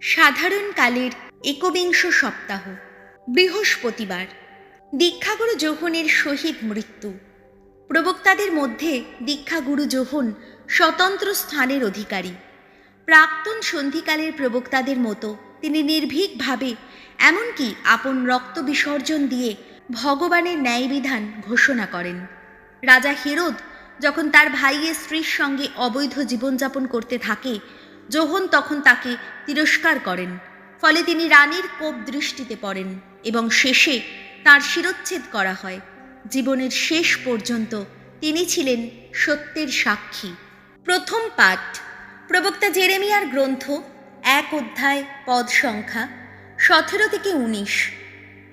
সাধারণকালের একবিংশ সপ্তাহ, বৃহস্পতিবার। দীক্ষাগুরু যোহনের শহীদ মৃত্যু। প্রবক্তাদের মধ্যে দীক্ষাগুরু যোহন স্বতন্ত্র স্থানের অধিকারী। প্রাক্তন সন্ধিকালের প্রবক্তাদের মতো তিনি নির্ভীকভাবে, এমনকি আপন রক্ত বিসর্জন দিয়ে ভগবানের ন্যায়বিধান ঘোষণা করেন। রাজা হেরোদ যখন তার ভাইয়ের স্ত্রীর সঙ্গে অবৈধ জীবনযাপন করতে থাকে, যোহন তখন তাকে তিরস্কার করেন। ফলে তিনি রানীর কোপ দৃষ্টিতে পড়েন এবং শেষে তার শিরচ্ছেদ করা হয়। জীবনের শেষ পর্যন্ত তিনি ছিলেন সত্যের সাক্ষী। প্রথম পাঠ, প্রবক্তা জেরেমিয়ার গ্রন্থ, 1 অধ্যায়, পদ সংখ্যা 17 থেকে 19।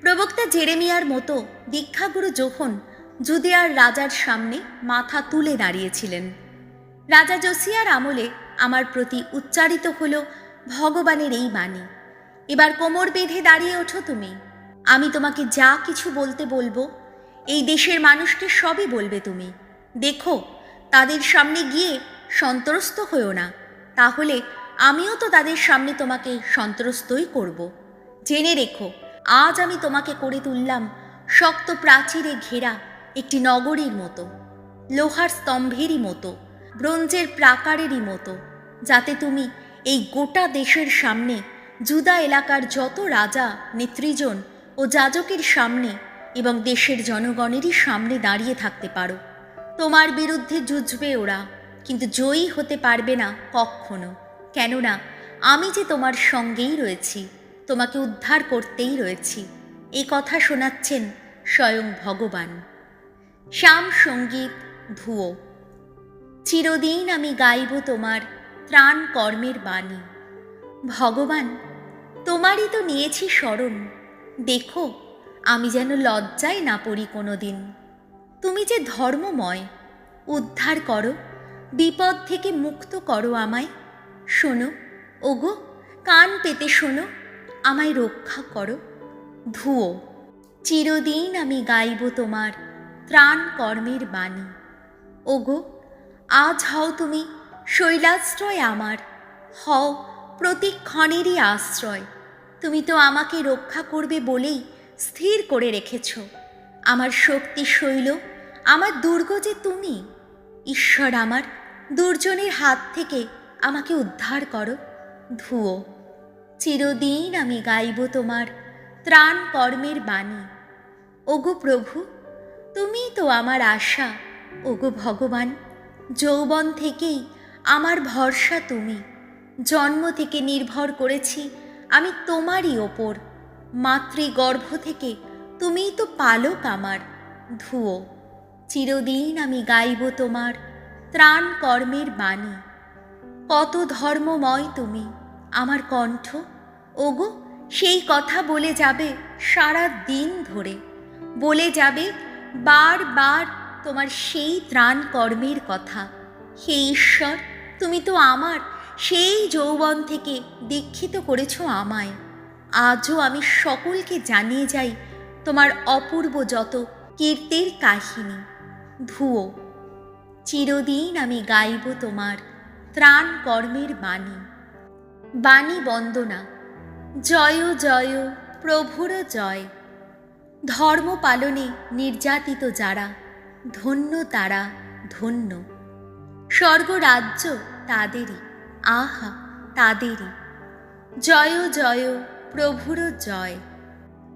প্রবক্তা জেরেমিয়ার মতো দীক্ষাগুরু যোহন জুদিয়ার রাজার সামনে মাথা তুলে দাঁড়িয়েছিলেন। রাজা জোসিয়ার আমলে আমার প্রতি উচ্চারিত হল ভগবানের এই বাণী, এবার কোমর বেঁধে দাঁড়িয়ে ওঠো তুমি। আমি তোমাকে যা কিছু বলতে বলবো, এই দেশের মানুষকে সবই বলবে তুমি। দেখো, তাদের সামনে গিয়ে সন্ত্রস্ত হয়েও না, তাহলে আমিও তো তাদের সামনে তোমাকে সন্ত্রস্তই করব। জেনে রেখো, আজ আমি তোমাকে করে তুললাম শক্ত প্রাচীরে ঘেরা একটি নগরীর মতো, লোহার স্তম্ভেরই মতো, ব্রোঞ্জের প্রাকারেরই মতো, যাতে তুমি এই গোটা দেশের সামনে, জুদা এলাকার যত রাজা, নেতৃজন ও যাজকের সামনে এবং দেশের জনগণেরই সামনে দাঁড়িয়ে থাকতে পারো। তোমার বিরুদ্ধে যুঝবে ওরা, কিন্তু জয়ী হতে পারবে না কখনো, কেননা আমি যে তোমার সঙ্গেই রয়েছি, তোমাকে উদ্ধার করতেই রয়েছি। এই কথা শোনাচ্ছেন স্বয়ং ভগবান। শ্যাম সঙ্গীত, ধুয়ো। চিরদিন আমি গাইব তোমার ত্রাণ কর্মের বাণী। ভগবান, তোমারই তো নিয়েছি শরণ। দেখো, আমি যেন লজ্জায় না পড়ি কোনো দিন। তুমি যে ধর্মময়, উদ্ধার করো, বিপদ থেকে মুক্ত করো আমায়। শোনো ওগো, কান পেতে শোনো, আমায় রক্ষা করো। ধুয়ো। চিরদিন আমি গাইব তোমার ত্রাণ কর্মের বাণী। ওগো, আজ হও তুমি শৈলাশ্রয় আমার, হও প্রতিক্ষণেরই আশ্রয়। তুমি তো আমাকে রক্ষা করবে বলেই স্থির করে রেখেছ। আমার শক্তি শৈল, আমার দুর্গ যে তুমি। ঈশ্বর, আমার দুর্জনের হাত থেকে আমাকে উদ্ধার করো। ধুয়ো। চিরদিন আমি গাইব তোমার ত্রাণ কর্মের বাণী। ওগো প্রভু, তুমিই তো আমার আশা। ওগো ভগবান, যৌবন থেকেই আমার ভরসা তুমি। জন্ম থেকে নির্ভর করেছি আমি তোমারই ওপর। মাতৃগর্ভ থেকে তুমিই তো পালক আমার। ধুয়ো। চিরদিন আমি গাইব তোমার ত্রাণ কর্মের বাণী। কত ধর্মময় তুমি, আমার কণ্ঠ। ওগো, সেই কথা বলে যাবে সারা দিন ধরে, বলে যাবে বারবার তোমার সেই ত্রাণ কর্মের কথা। হে ঈশ্বর, তুমি তো আমার সেই যৌবন থেকে দীক্ষিত করেছ আমায়। আজও আমি সকলকে জানিয়ে যাই তোমার অপূর্ব যত কীর্তির কাহিনী। ধুয়ো। চিরদিন আমি গাইব তোমার ত্রাণ কর্মের বাণী। বাণী বন্দনা। জয় জয় প্রভুর জয়। ধর্ম পালনে নির্যাতিত যারা, ধন্য তারা, ধন্য। স্বর্গরাজ্য তাদেরই, আহা তাদেরই। জয় জয় প্রভুর জয়।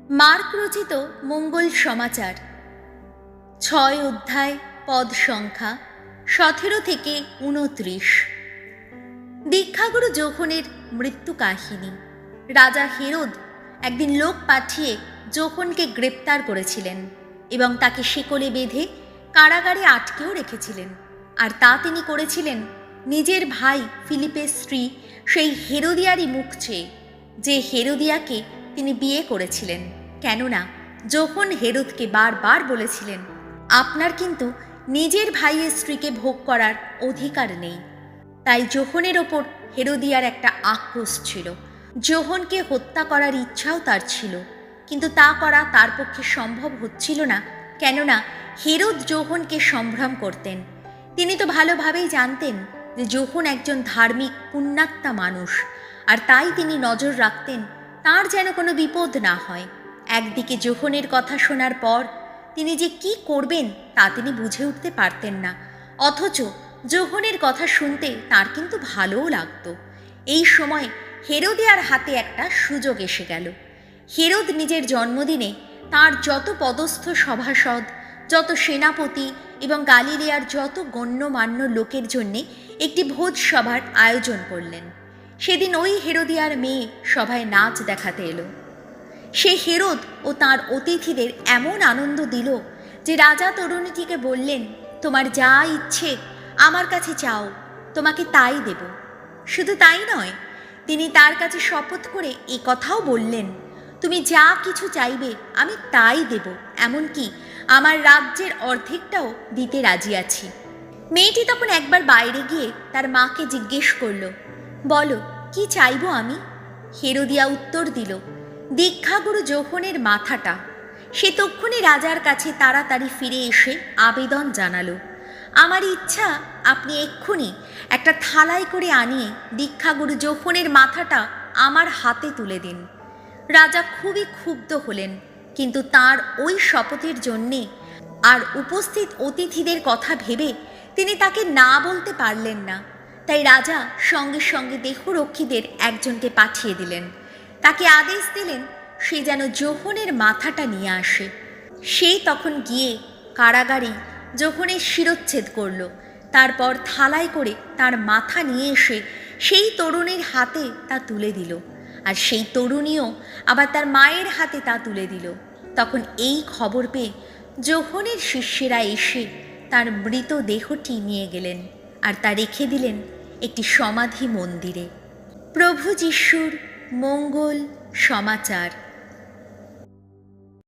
মার্ক রচিত মঙ্গল সমাচার, 6 অধ্যায়, পদ সংখ্যা 17 থেকে 29। দীক্ষাগুরু যোহনের মৃত্যু কাহিনী। রাজা হেরোদ একদিন লোক পাঠিয়ে যোহনকে গ্রেপ্তার করেছিলেন এবং তাকে শিকলে বেঁধে কারাগারে আটকেও রেখেছিলেন। আর তা তিনি করেছিলেন নিজের ভাই ফিলিপের স্ত্রী সেই হেরোদিয়ারই মুখ চেয়ে, যে হেরোদিয়াকে তিনি বিয়ে করেছিলেন। কেননা যোহন হেরোদকে বারবার বলেছিলেন, আপনার কিন্তু নিজের ভাইয়ের স্ত্রীকে ভোগ করার অধিকার নেই। তাই যোহনের ওপর হেরোদিয়ার একটা আক্রোশ ছিল। যোহনকে হত্যা করার ইচ্ছাও তার ছিল, কিন্তু তা করা তার পক্ষে সম্ভব হচ্ছিল না, কেননা হেরোদ যোহনকে সম্ভ্রম করতেন। তিনি তো ভালোভাবেই জানতেন যে যোহন একজন ধার্মিক পুণ্যাত্মা মানুষ, আর তাই তিনি নজর রাখতেন তার যেন কোনো বিপদ না হয়। একদিকে যোহনের কথা শোনার পর তিনি যে কি করবেন তা তিনি বুঝে উঠতে পারতেন না, অথচ যোহনের কথা শুনতে তার কিন্তু ভালোও লাগতো। এই সময় হেরোদিয়ার হাতে একটা সুযোগ এসে গেল। হেরোদ নিজের জন্মদিনে তার যত পদস্থ সভাসদ, যত সেনাপতি এবং গালিলিয়ার যত গণ্যমান্য লোকের জন্যে একটি ভোজ সভার আয়োজন করলেন। সেদিন ওই হেরোদিয়ার মেয়ে সভায় নাচ দেখাতে এলো। সে হেরোদ ও তার অতিথিদের এমন আনন্দ দিল যে রাজা তরুণীটিকে বললেন, তোমার যা ইচ্ছে আমার কাছে চাও, তোমাকে তাই দেব। শুধু তাই নয়, তিনি তার কাছে শপথ করে এ কথাও বললেন, তুমি যা কিছু চাইবে আমি তাই দেব, এমনকি আমার রাজ্যের অর্ধেকটাও দিতে রাজি আছি। মেয়েটি তখন একবার বাইরে গিয়ে তার মাকে জিজ্ঞেস করল, বলো কি চাইবো আমি? হেরোদিয়া উত্তর দিল, দীক্ষাগুরু যোহনের মাথাটা। সে তক্ষুনি রাজার কাছে তাড়াতাড়ি ফিরে এসে আবেদন জানালো, আমার ইচ্ছা আপনি এক্ষুনি একটা থালায় করে আনিয়ে দীক্ষাগুরু যোহনের মাথাটা আমার হাতে তুলে দিন। রাজা খুবই ক্ষুব্ধ হলেন, কিন্তু তার ওই শপথের জন্যে আর উপস্থিত অতিথিদের কথা ভেবে তিনি তাকে না বলতে পারলেন না। তাই রাজা সঙ্গে সঙ্গে দেহরক্ষীদের একজনকে পাঠিয়ে দিলেন। তাকে আদেশ দিলেন সে যেন যোহনের মাথাটা নিয়ে আসে। সে তখন গিয়ে কারাগারে যোহনের শিরচ্ছেদ করল। তারপর থালায় করে তার মাথা নিয়ে এসে সেই তরুণীর হাতে তা তুলে দিল, আর সেই তরুণীও আবার তার মায়ের হাতে তা তুলে দিল। তখন এই খবর পেয়ে যোহনের শিষ্যেরা এসে তার মৃত দেহটি নিয়ে গেলেন আর তা রেখে দিলেন একটি সমাধি মন্দিরে। প্রভু যিশুর মঙ্গল সমাচার।